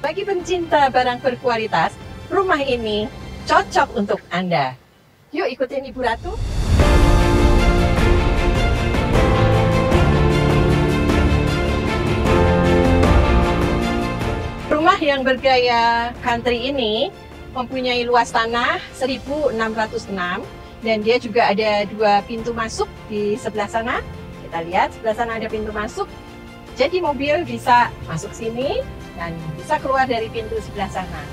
bagi pencinta barang berkualitas, rumah ini cocok untuk Anda. Yuk ikutin Ibu Ratu. Rumah yang bergaya country ini mempunyai luas tanah 1606 dan dia juga ada 2 pintu masuk di sebelah sana. Kita lihat sebelah sana ada pintu masuk. Jadi mobil bisa masuk sini dan bisa keluar dari pintu sebelah sana.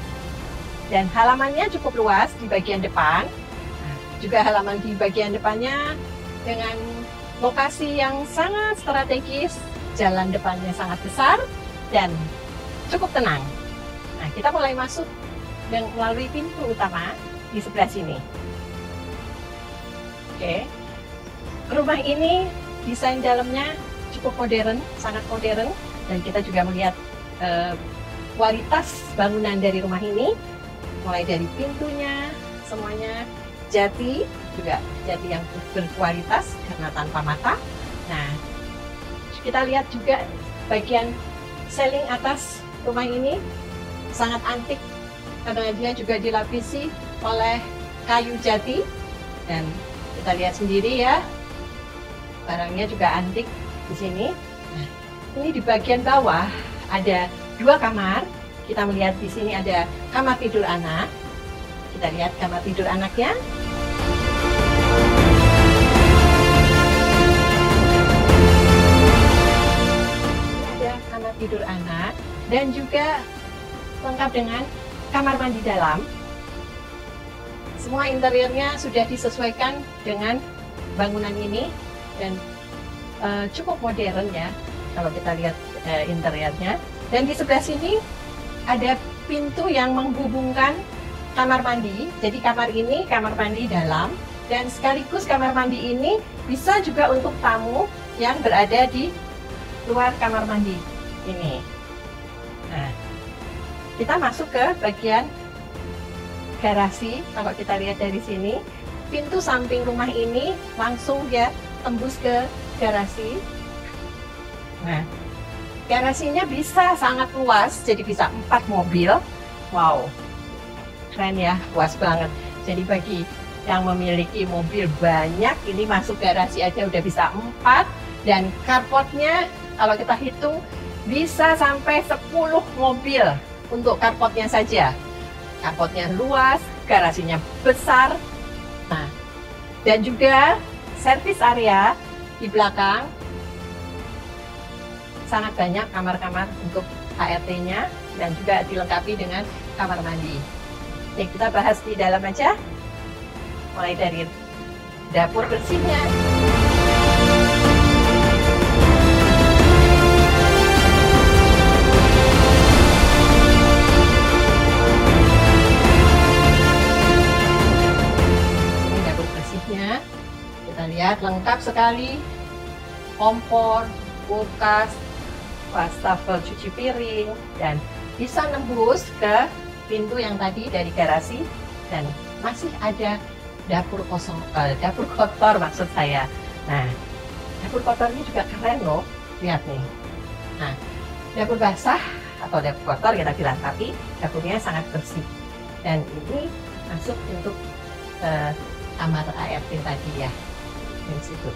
Dan halamannya cukup luas di bagian depan. Nah, juga halaman di bagian depannya dengan lokasi yang sangat strategis. Jalan depannya sangat besar dan cukup tenang. Nah, kita mulai masuk dan melalui pintu utama di sebelah sini. Oke. Rumah ini desain dalamnya cukup modern, sangat modern, dan kita juga melihat kualitas bangunan dari rumah ini, mulai dari pintunya, semuanya jati, juga jati yang berkualitas karena tanpa mata. Nah, kita lihat juga bagian ceiling atas rumah ini sangat antik karena dia juga dilapisi oleh kayu jati, dan kita lihat sendiri ya, barangnya juga antik di sini. Nah, ini di bagian bawah ada 2 kamar. Kita melihat di sini ada kamar tidur anak. Kita lihat kamar tidur anaknya. Ini ada kamar tidur anak dan juga lengkap dengan kamar mandi dalam. Semua interiornya sudah disesuaikan dengan bangunan ini dan cukup modern ya kalau kita lihat interiornya. Dan di sebelah sini ada pintu yang menghubungkan kamar mandi. Jadi kamar ini kamar mandi dalam, dan sekaligus kamar mandi ini bisa juga untuk tamu yang berada di luar kamar mandi ini. Nah, kita masuk ke bagian garasi. Kalau kita lihat dari sini, pintu samping rumah ini langsung ya tembus ke garasi. Nah, garasinya bisa sangat luas, jadi bisa 4 mobil. Wow, keren ya, luas banget. Jadi bagi yang memiliki mobil banyak, ini masuk garasi aja udah bisa 4. Dan carportnya kalau kita hitung bisa sampai 10 mobil untuk carportnya saja. Carportnya luas, garasinya besar. Nah, dan juga service area di belakang sangat banyak kamar-kamar untuk HRT-nya dan juga dilengkapi dengan kamar mandi. Oke, kita bahas di dalam aja, mulai dari dapur bersihnya. Ini dapur bersihnya, kita lihat lengkap sekali, kompor, kulkas, wastafel cuci piring, dan bisa nembus ke pintu yang tadi dari garasi, dan masih ada dapur kosong, dapur kotor maksud saya. Nah, dapur kotornya juga keren loh, lihat nih. Nah, dapur basah atau dapur kotor kita bilang, tapi dapurnya sangat bersih. Dan ini masuk untuk kamar ART tadi ya, di situ.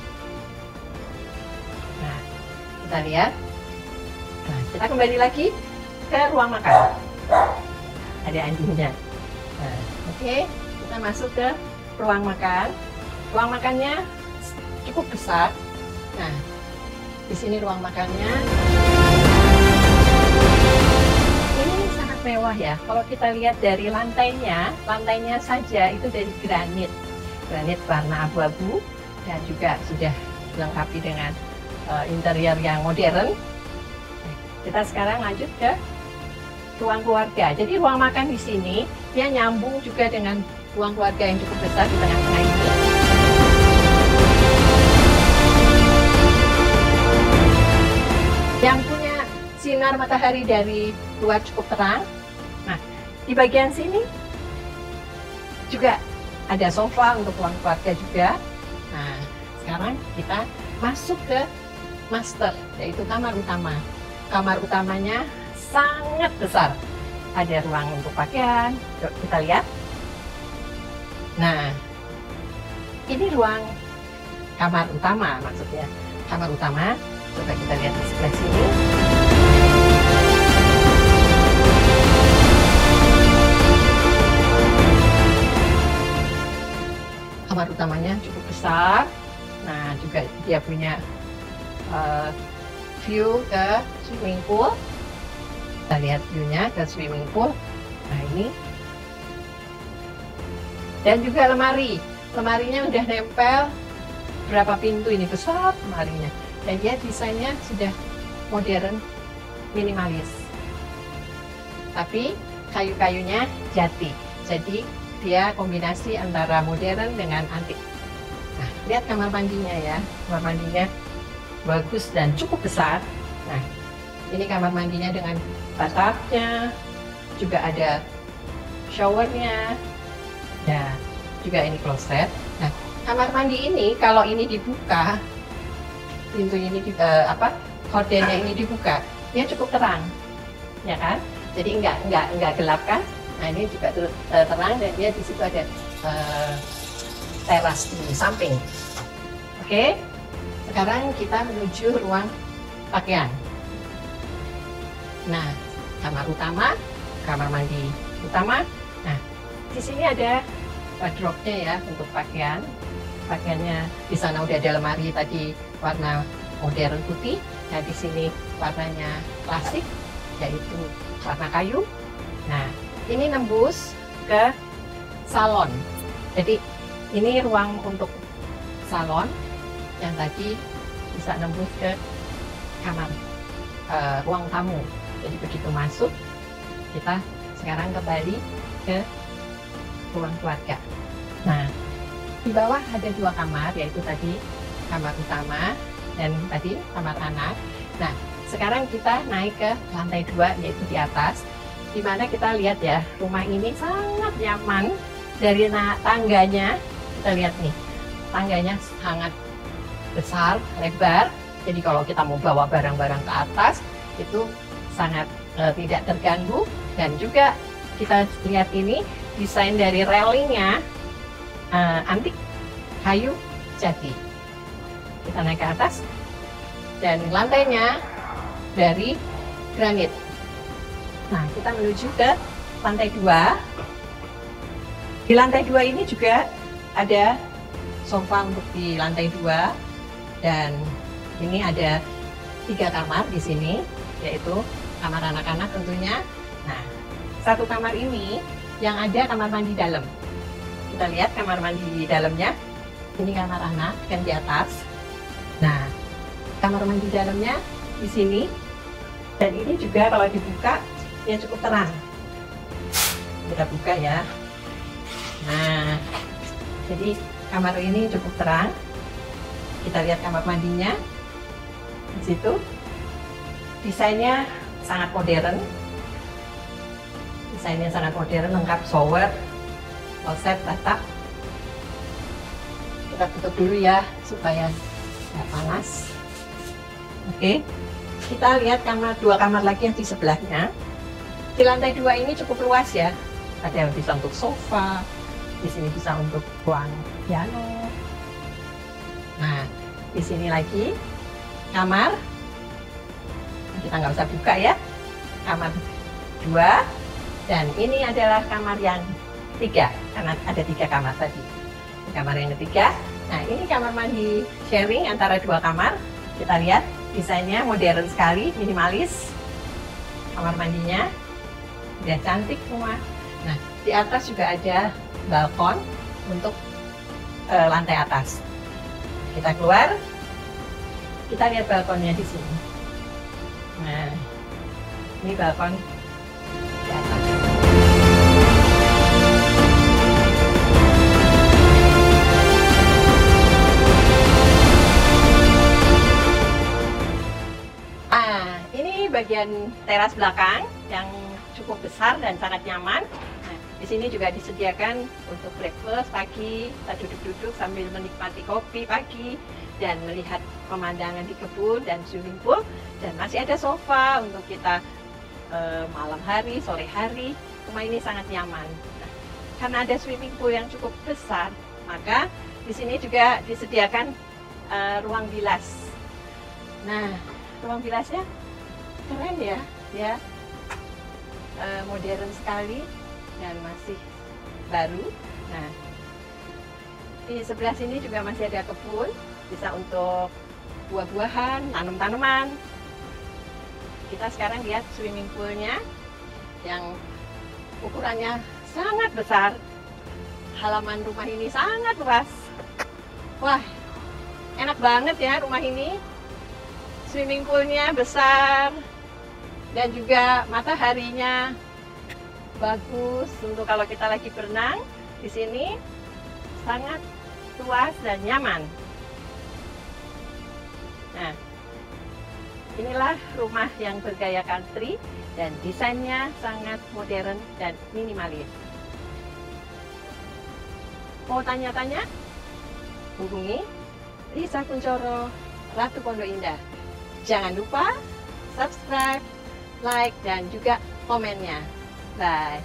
Nah, kita lihat. Nah, kita kembali lagi ke ruang makan. Ada anjingnya. Nah, oke, kita masuk ke ruang makan. Ruang makannya cukup besar. Nah, di sini ruang makannya. Ini sangat mewah ya. Kalau kita lihat dari lantainya saja itu dari granit warna abu-abu, dan juga sudah dilengkapi dengan interior yang modern. Kita sekarang lanjut ke ruang keluarga. Jadi ruang makan di sini dia nyambung juga dengan ruang keluarga yang cukup besar di tengah-tengah ini. Yang punya sinar matahari dari luar cukup terang. Nah, di bagian sini juga ada sofa untuk ruang keluarga juga. Nah, sekarang kita masuk ke master, yaitu kamar utama. Kamar utamanya sangat besar. ada ruang untuk pakaian. Yuk, kita lihat. Nah, ini ruang kamar utama, maksudnya kamar utama. Coba kita lihat di sebelah sini. Kamar utamanya cukup besar. Nah, juga dia punya view ke swimming pool. Kita lihat view-nya ke swimming pool. Nah, ini. Dan juga lemari. Lemarinya udah nempel. Berapa pintu ini, besar lemarinya. Dan dia desainnya sudah modern, minimalis. Tapi kayu-kayunya jati. Jadi dia kombinasi antara modern dengan antik. Nah, lihat kamar mandinya ya. Kamar mandinya bagus dan cukup besar. Nah, ini kamar mandinya dengan bathtubnya, juga ada showernya, ya, juga ini kloset. Nah, kamar mandi ini kalau ini dibuka, pintu ini kordennya ini dibuka, dia cukup terang, ya kan? Jadi nggak gelap kan? Nah, ini juga terang dan dia di situ ada teras di samping. Oke, sekarang kita menuju ruang pakaian. Nah, kamar utama, kamar mandi utama. Nah, di sini ada wardrobe-nya ya untuk pakaian. Pakaiannya di sana udah ada lemari tadi warna modern putih. Nah, di sini warnanya klasik, yaitu warna kayu. Nah, ini nembus ke salon. Jadi ini ruang untuk salon yang tadi bisa nembus ke kamar ruang tamu. Jadi begitu masuk, kita sekarang kembali ke ruang keluarga. Nah, di bawah ada 2 kamar, yaitu tadi kamar utama dan tadi kamar anak. Nah, sekarang kita naik ke lantai 2, yaitu di atas, di mana kita lihat ya, rumah ini sangat nyaman. Dari tangganya, kita lihat nih, tangganya sangat besar, lebar. Jadi kalau kita mau bawa barang-barang ke atas, itu sangat tidak terganggu. Dan juga kita lihat ini, desain dari railingnya antik, kayu jati. Kita naik ke atas, dan lantainya dari granit. Nah, kita menuju ke lantai 2. Di lantai 2 ini juga ada sofa untuk di lantai 2, dan ini ada 3 kamar di sini, yaitu kamar anak-anak tentunya. Nah, satu kamar ini yang ada kamar mandi dalam. Kita lihat kamar mandi di dalamnya. Ini kamar anak kan di atas. Nah, kamar mandi dalamnya di sini, dan ini juga kalau dibuka dia cukup terang. Kita buka ya. Nah, jadi kamar ini cukup terang. Kita lihat kamar mandinya di situ. Desainnya sangat modern. Desainnya sangat modern, lengkap shower, kloset, bathtub. Kita tutup dulu ya supaya nggak panas. Oke, kita lihat 2 kamar lagi yang di sebelahnya. Di lantai 2 ini cukup luas ya. Ada yang bisa untuk sofa, di sini bisa untuk ruang piano. Nah, di sini lagi kamar. Kita nggak usah buka ya. Kamar 2, dan ini adalah kamar yang ketiga, karena ada 3 kamar tadi. Kamar yang ketiga. Nah, ini kamar mandi sharing antara 2 kamar. Kita lihat desainnya modern sekali, minimalis. Kamar mandinya udah cantik semua. Nah, di atas juga ada balkon untuk lantai atas. Kita keluar, kita lihat balkonnya di sini. Nah, ini balkon di atas. Ini bagian teras belakang yang cukup besar dan sangat nyaman. Nah, di sini juga disediakan untuk breakfast pagi, kita duduk-duduk sambil menikmati kopi pagi dan melihat pemandangan di kebun dan swimming pool. Dan masih ada sofa untuk kita malam hari, sore hari, rumah ini sangat nyaman. Nah, karena ada swimming pool yang cukup besar, maka di sini juga disediakan ruang bilas. Nah, ruang bilasnya keren ya, dia modern sekali dan masih baru. Nah, di sebelah sini juga masih ada kebun, bisa untuk buah-buahan, tanam-tanaman. Kita sekarang lihat swimming poolnya yang ukurannya sangat besar. Halaman rumah ini sangat luas. Wah, enak banget ya rumah ini. Swimming poolnya besar dan juga mataharinya bagus untuk kalau kita lagi berenang. Di sini sangat luas dan nyaman. Nah, inilah rumah yang bergaya country dan desainnya sangat modern dan minimalis. Mau tanya-tanya? Hubungi Risa Kuncoro, Ratu Pondok Indah. Jangan lupa subscribe, like, dan juga komennya. Bye.